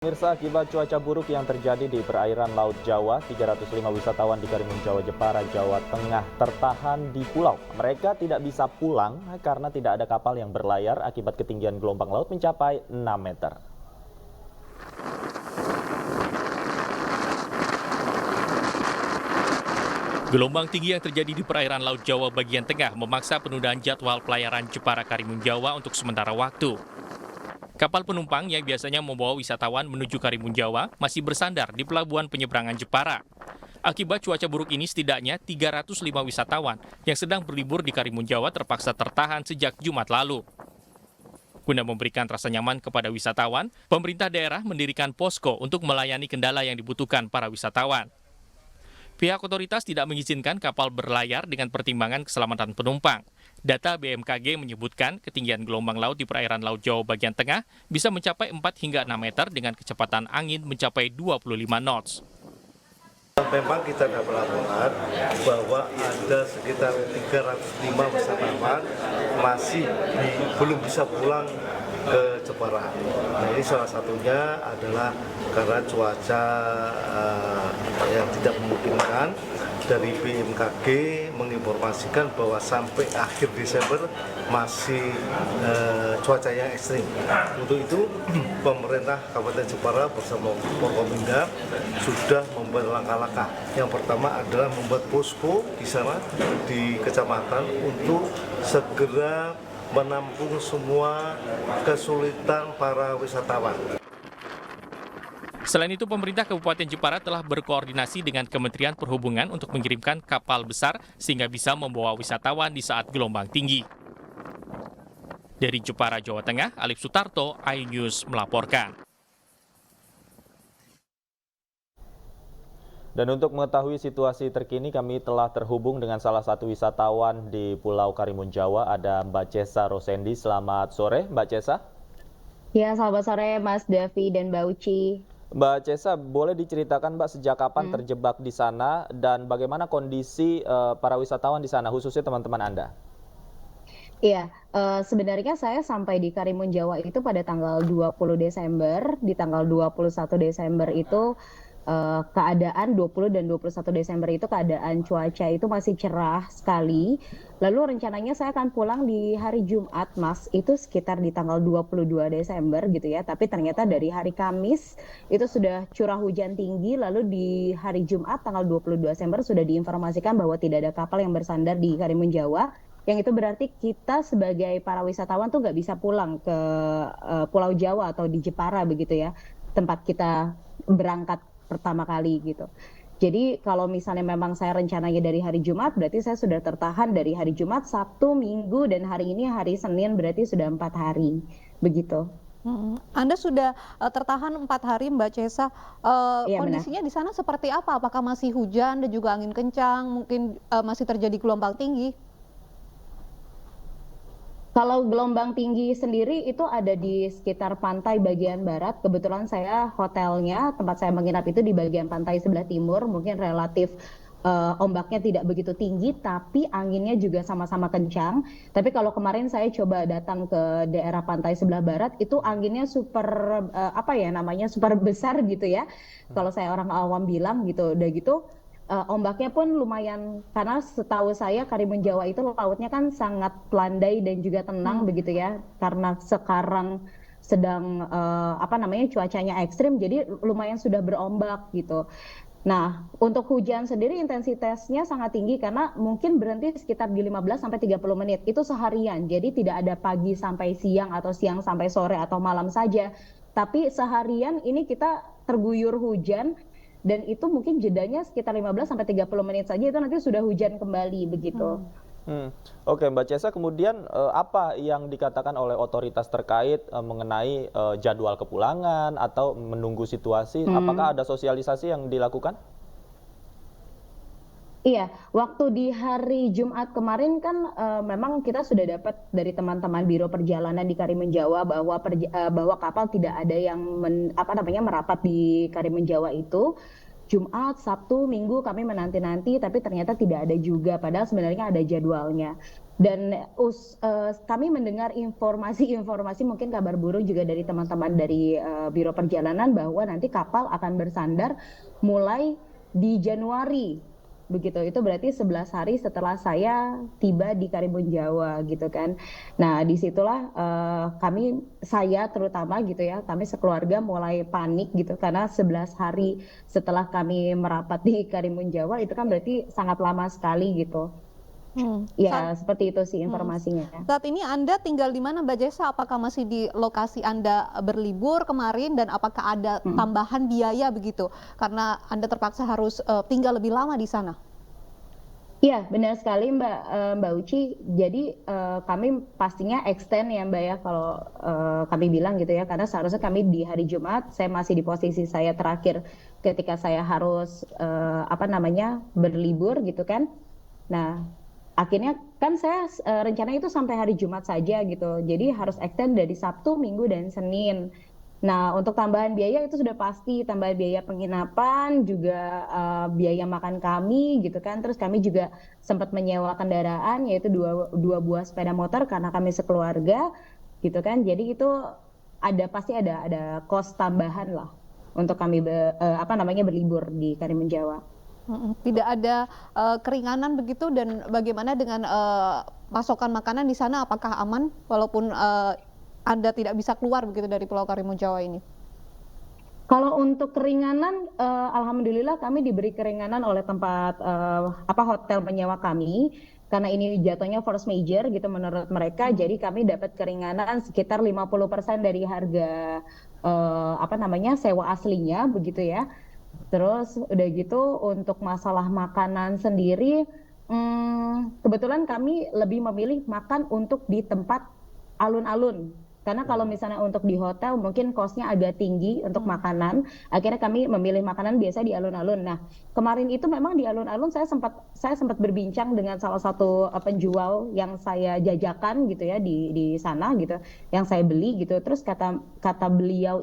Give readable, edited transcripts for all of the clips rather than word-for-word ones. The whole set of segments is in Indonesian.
Pemirsa, akibat cuaca buruk yang terjadi di perairan Laut Jawa, 305 wisatawan di Karimun Jawa Jepara, Jawa Tengah tertahan di pulau. Mereka tidak bisa pulang karena tidak ada kapal yang berlayar akibat ketinggian gelombang laut mencapai 6 meter. Gelombang tinggi yang terjadi di perairan Laut Jawa bagian tengah memaksa penundaan jadwal pelayaran Jepara Karimun Jawa untuk sementara waktu. Kapal penumpang yang biasanya membawa wisatawan menuju Karimun Jawa masih bersandar di pelabuhan penyeberangan Jepara. Akibat cuaca buruk ini setidaknya 305 wisatawan yang sedang berlibur di Karimun Jawa terpaksa tertahan sejak Jumat lalu. Guna memberikan rasa nyaman kepada wisatawan, pemerintah daerah mendirikan posko untuk melayani kendala yang dibutuhkan para wisatawan. Pihak otoritas tidak mengizinkan kapal berlayar dengan pertimbangan keselamatan penumpang. Data BMKG menyebutkan ketinggian gelombang laut di perairan Laut Jawa bagian tengah bisa mencapai 4 hingga 6 meter dengan kecepatan angin mencapai 25 knots. Memang kita dapat laporan bahwa ada sekitar 305 wisatawan masih belum bisa pulang ke Jepara. Nah, ini salah satunya adalah karena cuaca yang tidak memungkinkan. Dari BMKG menginformasikan bahwa sampai akhir Desember masih cuaca yang ekstrim. Untuk itu, pemerintah Kabupaten Jepara bersama Forkominda sudah membuat langkah-langkah. Yang pertama adalah membuat posko di sana di kecamatan untuk segera menampung semua kesulitan para wisatawan. Selain itu, pemerintah Kabupaten Jepara telah berkoordinasi dengan Kementerian Perhubungan untuk mengirimkan kapal besar sehingga bisa membawa wisatawan di saat gelombang tinggi. Dari Jepara, Jawa Tengah, Alif Sutarto, iNews melaporkan. Dan untuk mengetahui situasi terkini, kami telah terhubung dengan salah satu wisatawan di Pulau Karimun Jawa, ada Mbak Cesa Rosendi. Selamat sore, Mbak Cesa. Ya, selamat sore Mas Davi dan Mbak Uci. Mbak Cesa, boleh diceritakan Mbak sejak kapan terjebak di sana dan bagaimana kondisi para wisatawan di sana, khususnya teman-teman Anda? Iya, sebenarnya saya sampai di Karimun Jawa itu pada tanggal 20 Desember. Di tanggal 21 Desember itu keadaan 20 dan 21 Desember itu keadaan cuaca itu masih cerah sekali. Lalu rencananya saya akan pulang di hari Jumat, Mas. Itu sekitar di tanggal 22 Desember gitu ya. Tapi ternyata dari hari Kamis itu sudah curah hujan tinggi. Lalu di hari Jumat tanggal 22 Desember sudah diinformasikan bahwa tidak ada kapal yang bersandar di Karimun Jawa. Yang itu berarti kita sebagai para wisatawan tuh nggak bisa pulang ke Pulau Jawa atau di Jepara begitu ya. Tempat kita berangkat pertama kali gitu. Jadi kalau misalnya memang saya rencananya dari hari Jumat, berarti saya sudah tertahan dari hari Jumat, Sabtu, Minggu, dan hari ini hari Senin berarti sudah 4 hari, begitu. Anda sudah tertahan 4 hari, Mbak Cesa. Iya benar. Kondisinya di sana seperti apa? Apakah masih hujan dan juga angin kencang? Mungkin masih terjadi gelombang tinggi? Kalau gelombang tinggi sendiri itu ada di sekitar pantai bagian barat. Kebetulan saya hotelnya, tempat saya menginap itu di bagian pantai sebelah timur. Mungkin relatif ombaknya tidak begitu tinggi, tapi anginnya juga sama-sama kencang. Tapi kalau kemarin saya coba datang ke daerah pantai sebelah barat, itu anginnya super super besar gitu ya. Kalau saya orang awam bilang gitu, udah gitu. Ombaknya pun lumayan, karena setahu saya Karimun Jawa itu lautnya kan sangat landai dan juga tenang begitu ya, karena sekarang sedang cuacanya ekstrim, jadi lumayan sudah berombak gitu. Nah, untuk hujan sendiri intensitasnya sangat tinggi karena mungkin berhenti sekitar di 15 sampai 30 menit. Itu seharian. Jadi tidak ada pagi sampai siang atau siang sampai sore atau malam saja. Tapi seharian ini kita terguyur hujan. Dan itu mungkin jedanya sekitar 15 sampai 30 menit saja, itu nanti sudah hujan kembali begitu. Oke, Mbak Cesa, kemudian apa yang dikatakan oleh otoritas terkait mengenai jadwal kepulangan atau menunggu situasi? Apakah ada sosialisasi yang dilakukan? Iya, waktu di hari Jumat kemarin kan memang kita sudah dapat dari teman-teman Biro Perjalanan di Karimun Jawa bahwa kapal tidak ada yang merapat di Karimun Jawa itu. Jumat, Sabtu, Minggu kami menanti-nanti, tapi ternyata tidak ada juga. Padahal sebenarnya ada jadwalnya. Dan kami mendengar informasi mungkin kabar burung juga dari teman-teman dari Biro Perjalanan bahwa nanti kapal akan bersandar mulai di Januari. Begitu, itu berarti 11 hari setelah saya tiba di Karimun Jawa gitu kan. Nah disitulah saya terutama gitu ya, kami sekeluarga mulai panik gitu karena 11 hari setelah kami merapat di Karimun Jawa itu kan berarti sangat lama sekali gitu. Ya, seperti itu sih informasinya. Saat ini Anda tinggal di mana, Mbak Jessa? Apakah masih di lokasi Anda berlibur kemarin dan apakah ada tambahan biaya begitu? Karena Anda terpaksa harus tinggal lebih lama di sana. Iya, benar sekali Mbak Uci. Jadi kami pastinya extend ya Mbak ya kalau kami bilang gitu ya. Karena seharusnya kami di hari Jumat, saya masih di posisi saya terakhir ketika saya harus berlibur gitu kan. Nah, akhirnya kan saya rencananya itu sampai hari Jumat saja gitu. Jadi harus extend dari Sabtu, Minggu, dan Senin. Nah, untuk tambahan biaya itu sudah pasti, tambahan biaya penginapan, juga biaya makan kami gitu kan. Terus kami juga sempat menyewa kendaraan, yaitu dua buah sepeda motor karena kami sekeluarga gitu kan. Jadi itu pasti ada cost tambahan lah untuk kami berlibur di Karimun Jawa. Tidak ada keringanan begitu, dan bagaimana dengan pasokan makanan di sana, apakah aman walaupun Anda tidak bisa keluar begitu dari Pulau Karimun Jawa ini? Kalau untuk keringanan, alhamdulillah kami diberi keringanan oleh tempat hotel penyewa kami, karena ini jatuhnya force major gitu menurut mereka. Jadi kami dapat keringanan sekitar 50% dari harga sewa aslinya begitu ya. Terus udah gitu untuk masalah makanan sendiri, kebetulan kami lebih memilih makan untuk di tempat alun-alun. Karena kalau misalnya untuk di hotel mungkin cost-nya agak tinggi untuk makanan. Akhirnya kami memilih makanan biasa di alun-alun. Nah, kemarin itu memang di alun-alun saya sempat berbincang dengan salah satu penjual yang saya jajakan gitu ya di sana gitu, yang saya beli gitu. Terus kata beliau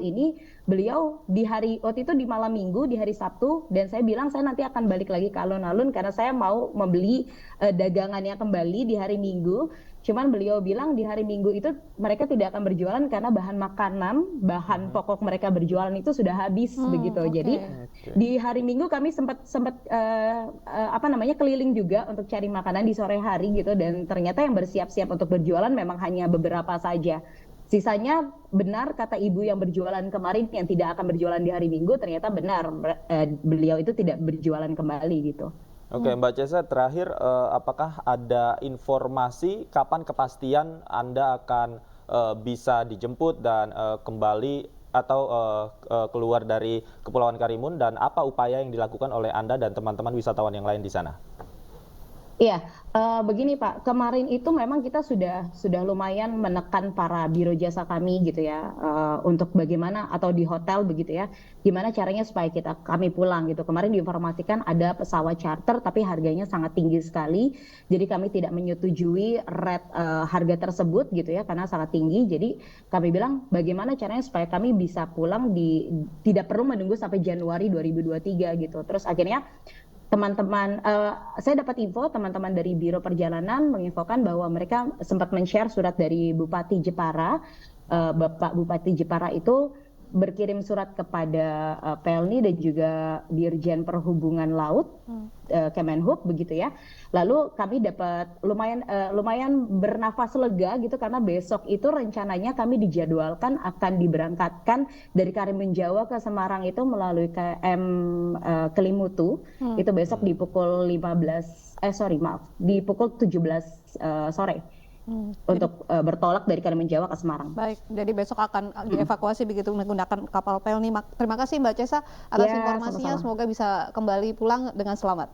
waktu itu di malam Minggu, di hari Sabtu, dan saya bilang saya nanti akan balik lagi ke alun-alun karena saya mau membeli dagangannya kembali di hari Minggu. Cuman beliau bilang di hari Minggu itu mereka tidak akan berjualan karena bahan pokok mereka berjualan itu sudah habis begitu. Okay. Jadi di hari Minggu kami sempat keliling juga untuk cari makanan di sore hari gitu, dan ternyata yang bersiap-siap untuk berjualan memang hanya beberapa saja. Sisanya benar kata ibu yang berjualan kemarin yang tidak akan berjualan di hari Minggu, ternyata benar beliau itu tidak berjualan kembali gitu. Oke, Mbak Jessa, terakhir apakah ada informasi kapan kepastian Anda akan bisa dijemput dan kembali atau keluar dari Kepulauan Karimun, dan apa upaya yang dilakukan oleh Anda dan teman-teman wisatawan yang lain di sana? Iya, begini Pak, kemarin itu memang kita sudah lumayan menekan para biro jasa kami gitu ya, untuk bagaimana, atau di hotel begitu ya, gimana caranya supaya kami pulang gitu. Kemarin diinformasikan ada pesawat charter tapi harganya sangat tinggi sekali, jadi kami tidak menyetujui harga tersebut gitu ya, karena sangat tinggi. Jadi kami bilang bagaimana caranya supaya kami bisa pulang tidak perlu menunggu sampai Januari 2023 gitu. Terus akhirnya teman-teman, saya dapat info teman-teman dari Biro Perjalanan menginfokan bahwa mereka sempat men-share surat dari Bupati Jepara. Bapak Bupati Jepara itu berkirim surat kepada Pelni dan juga Dirjen Perhubungan Laut, Kemenhub begitu ya. Lalu kami dapat lumayan bernafas lega gitu, karena besok itu rencananya kami dijadwalkan akan diberangkatkan dari Karimun Jawa ke Semarang itu melalui KM Kelimutu. Itu besok di pukul 17 sore. Untuk bertolak dari Karimun Jawa ke Semarang. Baik, jadi besok akan dievakuasi begitu menggunakan kapal Pelni. Terima kasih Mbak Jessa atas informasinya. Sama-sama. Semoga bisa kembali pulang dengan selamat.